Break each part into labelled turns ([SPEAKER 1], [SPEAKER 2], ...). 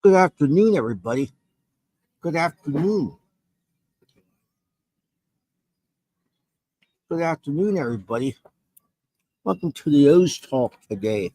[SPEAKER 1] Good afternoon, everybody. Good afternoon. Good afternoon, everybody. Welcome to the O's Talk today.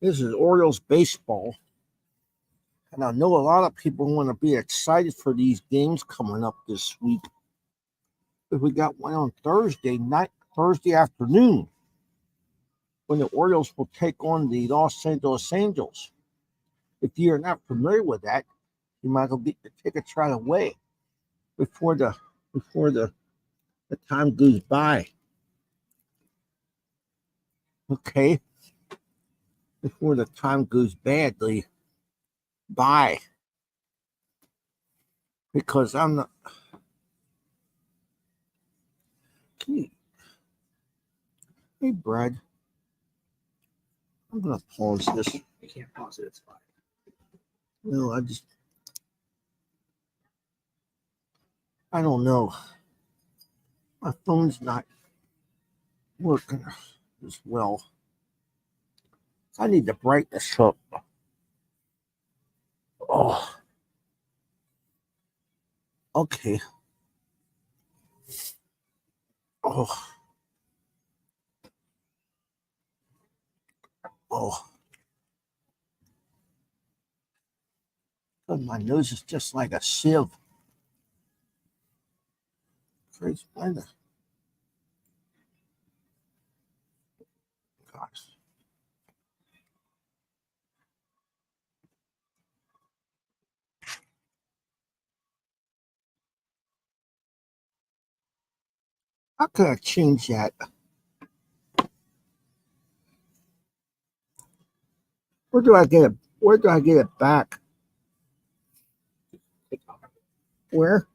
[SPEAKER 1] This is Orioles baseball, and I know a lot of people want to be excited for these games coming up this week. But we got one on Thursday afternoon, when the Orioles will take on the Los Angeles Angels. If you're not familiar with that, you might as well get your tickets right away before the time goes by. Okay, before the time goes badly by, because I'm not. Hey, Brad, I'm gonna pause this.
[SPEAKER 2] You can't pause it, it's fine.
[SPEAKER 1] No, I don't know. My phone's not working as well. I need to brighten this up. Oh, okay. Oh, oh. God, my nose is just like a sieve. Crazy, gosh. How could I change that? Where do I get it? Where do I get it back? Where?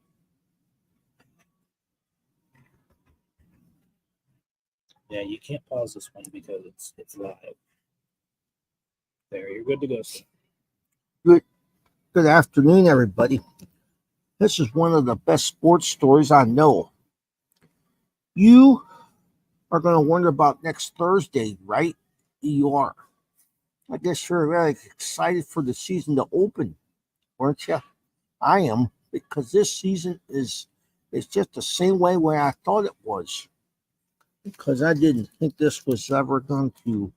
[SPEAKER 2] Yeah, you can't pause this one because it's live. There, you're good to go. Sir.
[SPEAKER 1] Good afternoon, everybody. This is one of the best sports stories I know. You are going to wonder about next Thursday, right? You are. I guess you're really excited for the season to open, aren't you? I am, because this season is just the same way I thought it was. Because I didn't think this was ever going to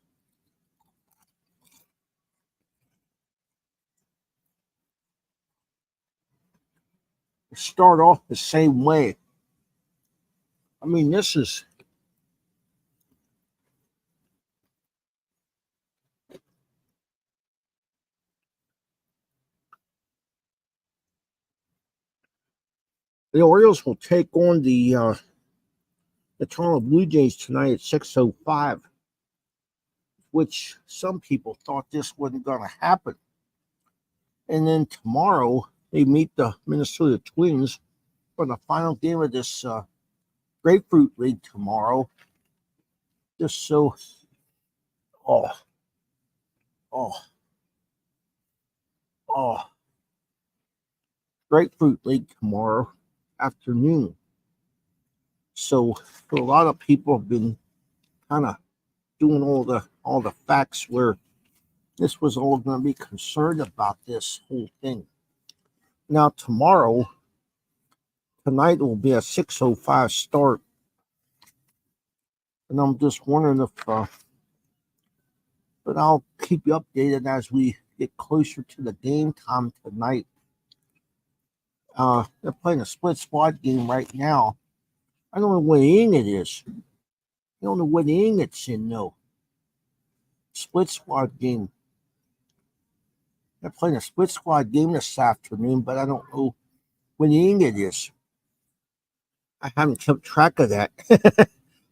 [SPEAKER 1] start off the same way. I mean, this is the Orioles will take on the Toronto Blue Jays tonight at 6:05, which some people thought this wasn't going to happen. And then tomorrow they meet the Minnesota Twins for the final game of this Grapefruit League tomorrow. Just so, oh, oh, oh, Grapefruit League tomorrow afternoon. So for a lot of people have been kind of doing all the facts where this was all going to be concerned about this whole thing. Now tonight will be a 6:05 start, and I'm just wondering if, but I'll keep you updated as we get closer to the game time tonight. They're playing a split squad game right now. I don't know what inning it is. I don't know what inning it's in, no. Split squad game. They're playing a split squad game this afternoon, but I don't know what inning it is. I haven't kept track of that.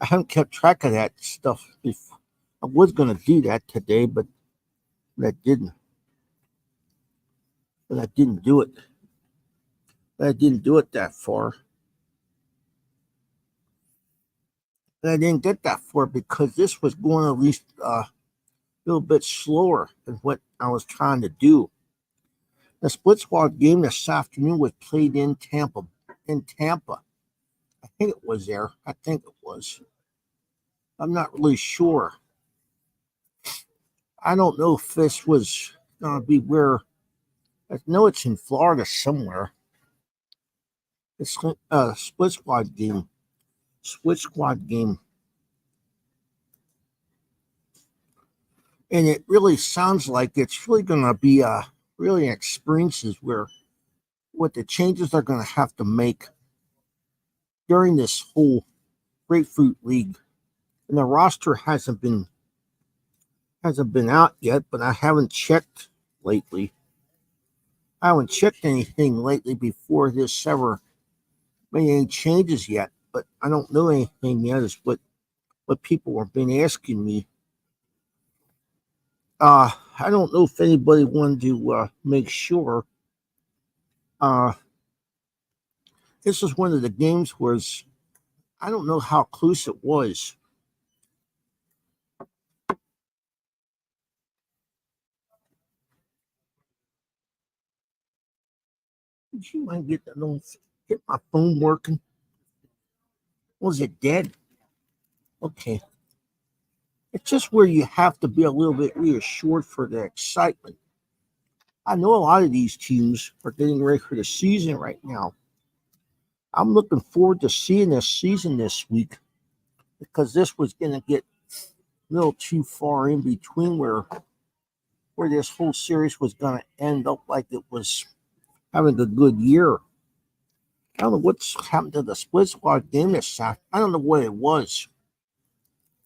[SPEAKER 1] I haven't kept track of that stuff before. I was going to do that today, but I didn't. But I didn't do it. But I didn't do it that far. And I didn't get that far because this was going at least a little bit slower than what I was trying to do. The split squad game this afternoon was played in Tampa. I think it was there. I think it was. I'm not really sure. I don't know if this was going to be where I know it's in Florida somewhere. It's a split squad game. Split squad game. And it really sounds like it's really going to be really experiences where what the changes they're going to have to make during this whole Grapefruit League. And the roster hasn't been out yet, but I haven't checked lately. I haven't checked anything lately before this ever made any changes yet, but I don't know anything yet is what people have been asking me. I don't know if anybody wanted to make sure. This is one of the games where I don't know how close it was. Would you mind get my phone working? Was it dead? Okay. It's just where you have to be a little bit reassured for the excitement. I know a lot of these teams are getting ready for the season right now. I'm looking forward to seeing this season this week because this was going to get a little too far in between where this whole series was going to end up like it was having a good year. I don't know what's happened to the split squad game this Saturday. I don't know what it was.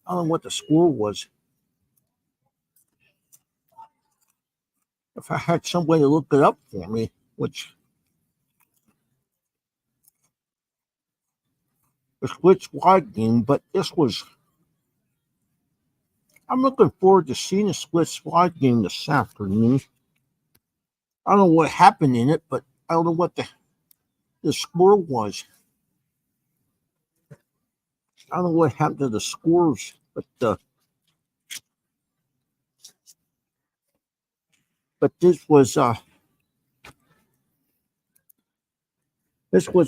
[SPEAKER 1] I don't know what the score was. If I had somebody to look it up for me, which the split squad game, but this was. I'm looking forward to seeing the split squad game this afternoon. I don't know what happened in it, but I don't know what the score was. I don't know what happened to the scores, but this was a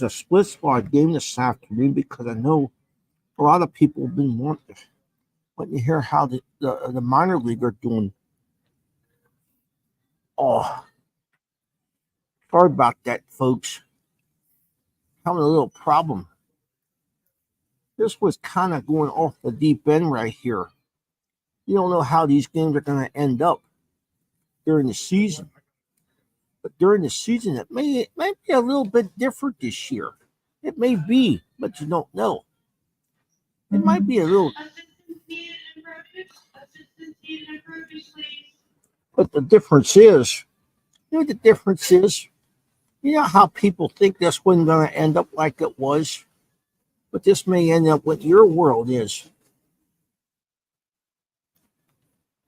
[SPEAKER 1] split squad game this afternoon because I know a lot of people have been wanting to hear how the minor league are doing. Oh, sorry about that, folks. Having a little problem. This was kind of going off the deep end right here. You don't know how these games are going to end up during the season. But during the season, it might be a little bit different this year. It may be, but you don't know. It might be a little. But the difference is, you know what the difference is? You know how people think this wasn't going to end up like it was? But this may end up what your world is.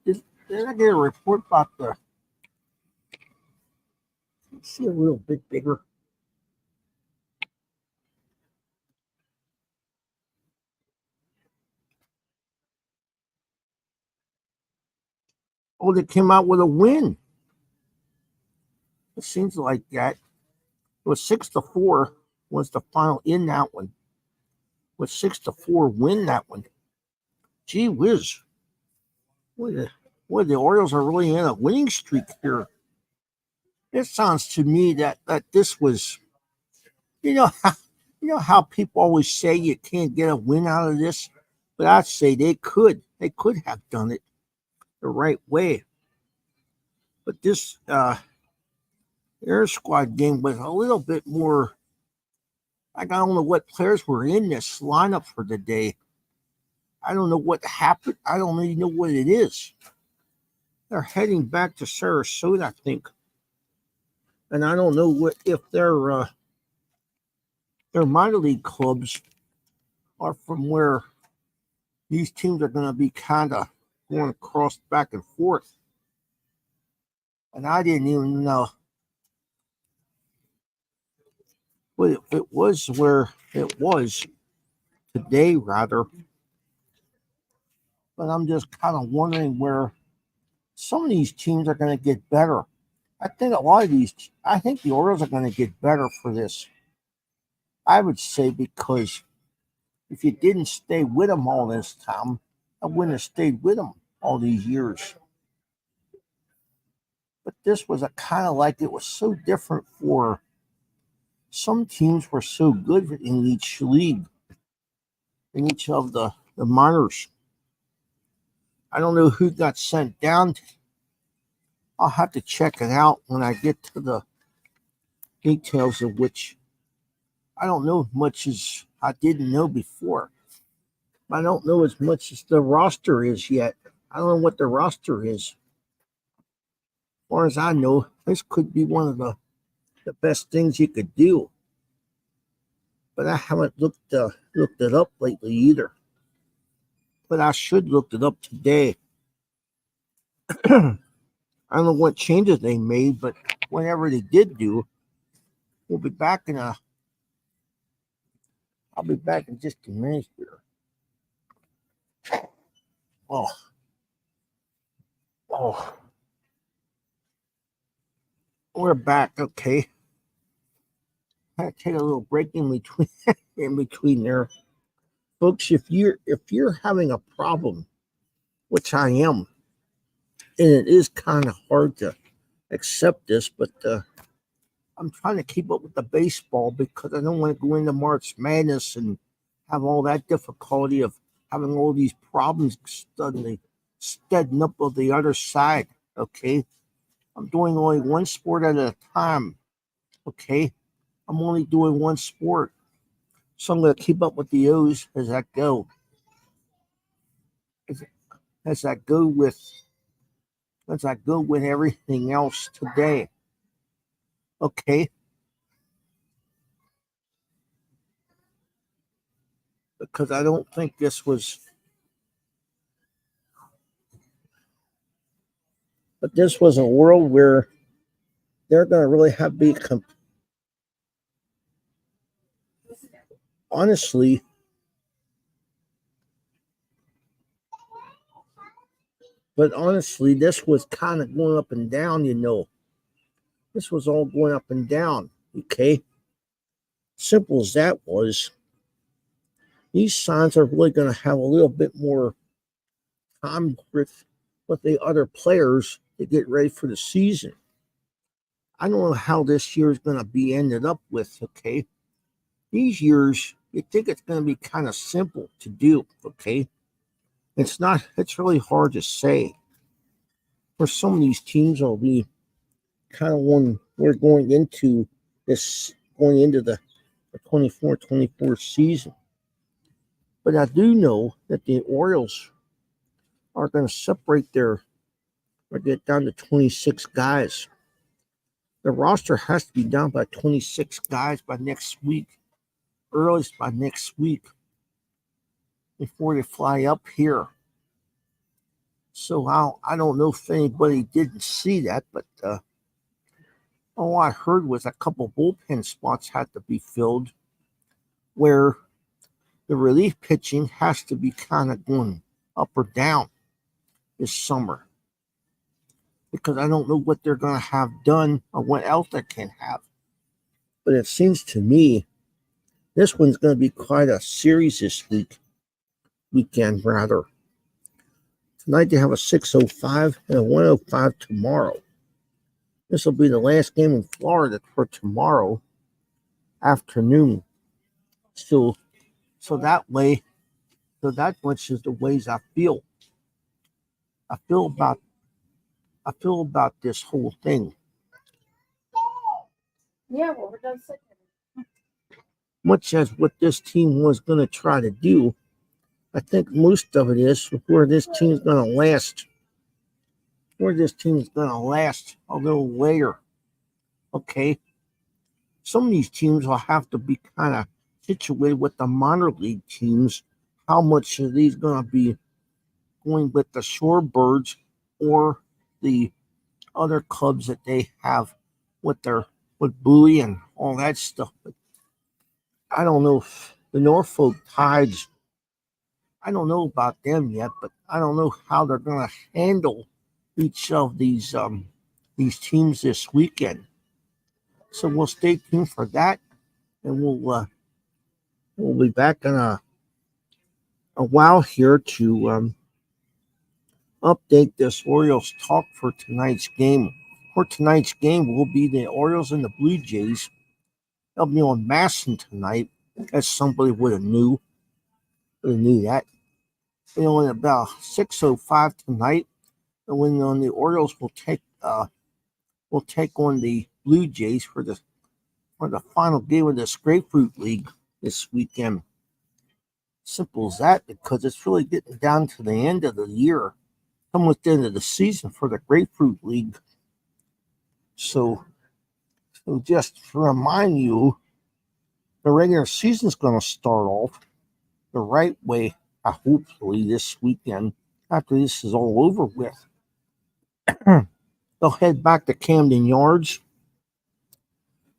[SPEAKER 1] Did I get a report about the. Let's see a little bit bigger. Oh, they came out with a win. It seems like that. It was 6-4 was the final in that one. With 6-4 win that one. Gee whiz. Boy, the Orioles are really in a winning streak here. It sounds to me that this was, you know how people always say you can't get a win out of this, but I'd say they could have done it the right way. But this air squad game was a little bit more. I don't know what players were in this lineup for the day. I don't know what happened. I don't even know what it is. They're heading back to Sarasota, I think, and I don't know if their minor league clubs are from where these teams are going to be kind of going across back and forth. And I didn't even know what it was where it was today, rather. But I'm just kind of wondering where some of these teams are going to get better. I think the Orioles are going to get better for this. I would say because if you didn't stay with them all this time, I wouldn't have stayed with them all these years. But this was a kind of like it was so different for some teams were so good in each league, in each of the minors. I don't know who got sent down. I'll have to check it out when I get to the details of which I don't know as much as I didn't know before. I don't know as much as the roster is yet. I don't know what the roster is. As far as I know, this could be one of the best things you could do. But I haven't looked it up lately either. But I should look it up today. I don't know what changes they made, but whatever they did do, we'll be back I'll be back in just a minute here. Oh, oh, we're back. Okay, I had to take a little break in between in between there, folks. If you're having a problem, which I am, and it is kind of hard to accept this, but I'm trying to keep up with the baseball because I don't want to go into March Madness and have all that difficulty of having all these problems suddenly steading up on the other side. Okay, I'm doing only one sport at a time. Okay, I'm only doing one sport, so I'm going to keep up with the O's as I go. As I go with everything else today. Okay, because I don't think this was. But this was a world where they're going to really have to be honestly. But honestly, this was kind of going up and down. This was all going up and down. Okay, simple as that was. These signs are really going to have a little bit more time with the other players to get ready for the season. I don't know how this year is going to be ended up with. Okay, these years you think it's going to be kind of simple to do. Okay, it's not. It's really hard to say. For some of these teams, will be kind of when we're going into the 24-24 season. But I do know that the Orioles are going to get down to 26 guys. The roster has to be down by 26 guys by next week, earliest by next week, before they fly up here. So I don't know if anybody didn't see that, but all I heard was a couple bullpen spots had to be filled where the relief pitching has to be kind of going up or down this summer because I don't know what they're going to have done or what else they can have. But it seems to me this one's going to be quite a series this weekend rather. Tonight they have a 6:05 and a 1:05 tomorrow. This will be the last game in Florida for tomorrow afternoon. So that much is the ways I feel. I feel about this whole thing.
[SPEAKER 3] Yeah, well, we're done sitting.
[SPEAKER 1] Much as what this team was going to try to do, I think most of it is where this team's going to last. Where this team's going to last a little later. Okay. Some of these teams will have to be kind of situated with the minor league teams. How much are these going to be going with the Shorebirds or the other clubs that they have with Bowie and all that stuff? But I don't know if the Norfolk Tides, I don't know about them yet, but I don't know how they're going to handle each of these teams this weekend. So we'll stay tuned for that, and we'll be back in a while here to update this Orioles talk for tonight's game. for tonight's game will be the Orioles and the Blue Jays. They'll be on Masson tonight, as somebody would have knew that. You know, in about 6:05 tonight, and when the Orioles will take on the Blue Jays for the final game of this Grapefruit League this weekend. Simple as that, because it's really getting down to the end of the year, almost the end of the season for the Grapefruit League. So just to remind you, the regular season's going to start off the right way, hopefully this weekend after this is all over with. They'll head back to Camden Yards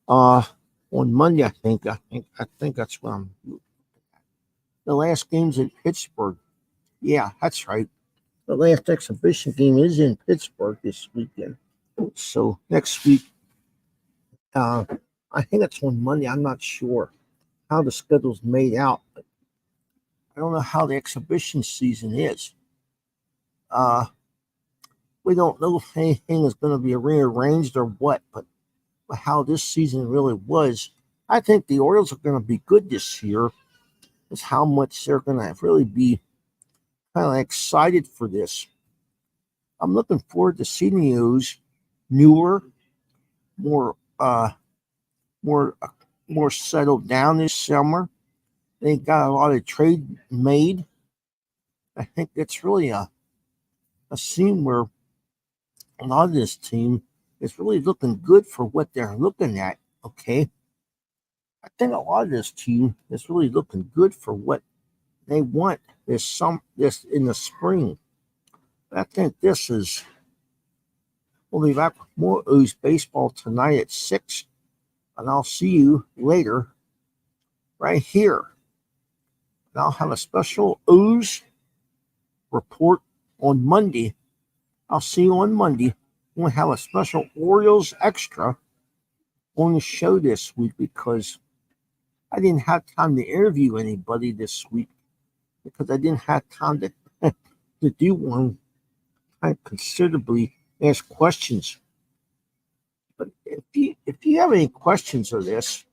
[SPEAKER 1] on Monday, I think that's when the last game's in Pittsburgh. Yeah, that's right. The last exhibition game is in Pittsburgh this weekend. So next week, I think it's on Monday. I'm not sure how the schedule's made out, but I don't know how the exhibition season is. We don't know if anything is going to be rearranged or what, but how this season really was. I think the Orioles are going to be good this year. Is how much they're going to really be kind of excited for this. I'm looking forward to seeing those newer, more settled down this summer. They got a lot of trade made. I think it's really a scene where a lot of this team is really looking good for what they're looking at. Okay, I think a lot of this team is really looking good for what they want this in the spring. I think this is. We'll be back with more Ooze baseball tonight at 6, and I'll see you later right here. And I'll have a special Ooze report on Monday. I'll see you on Monday. We'll have a special Orioles extra on the show this week because I didn't have time to interview anybody this week because I didn't have time to do one. I considerably ask questions. But if you have any questions of this,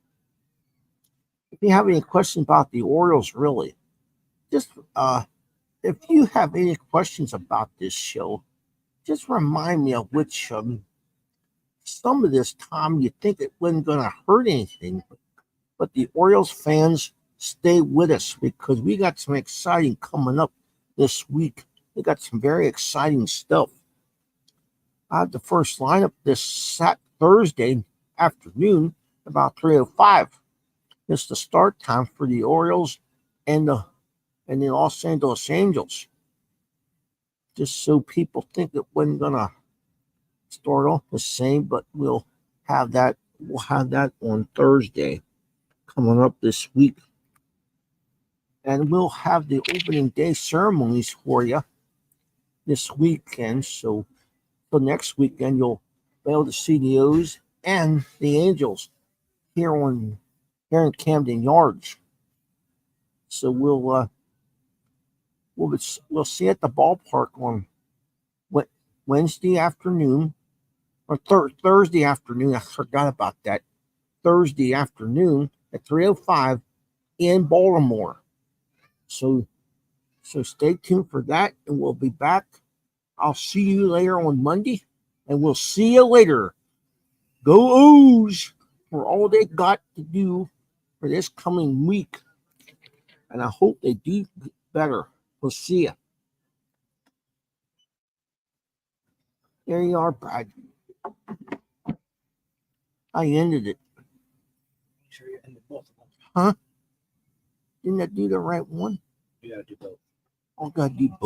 [SPEAKER 1] if you have any questions about the Orioles, really, just if you have any questions about this show, just remind me of which some of this time you think it wasn't going to hurt anything, but the Orioles fans stay with us because we got some exciting coming up this week. We got some very exciting stuff. I have the first lineup this Thursday afternoon about 3:05. It's the start time for the Orioles and the Los Angeles Angels. Just so people think it wasn't gonna start off the same, but we'll have that on Thursday coming up this week. And we'll have the opening day ceremonies for you this weekend. So next weekend you'll be able to see the O's and the Angels here in Camden Yards. So we'll see at the ballpark on Wednesday afternoon or Thursday afternoon. I forgot about that. Thursday afternoon at 3:05 in Baltimore. So stay tuned for that, and we'll be back. I'll see you later on Monday, and we'll see you later. Go O's for all they got to do for this coming week. And I hope they do better. We'll see you. There you are, Brad. I ended it.
[SPEAKER 2] Make sure you end both of them.
[SPEAKER 1] Huh? Didn't I do the right one?
[SPEAKER 2] You gotta do both.
[SPEAKER 1] I gotta do both.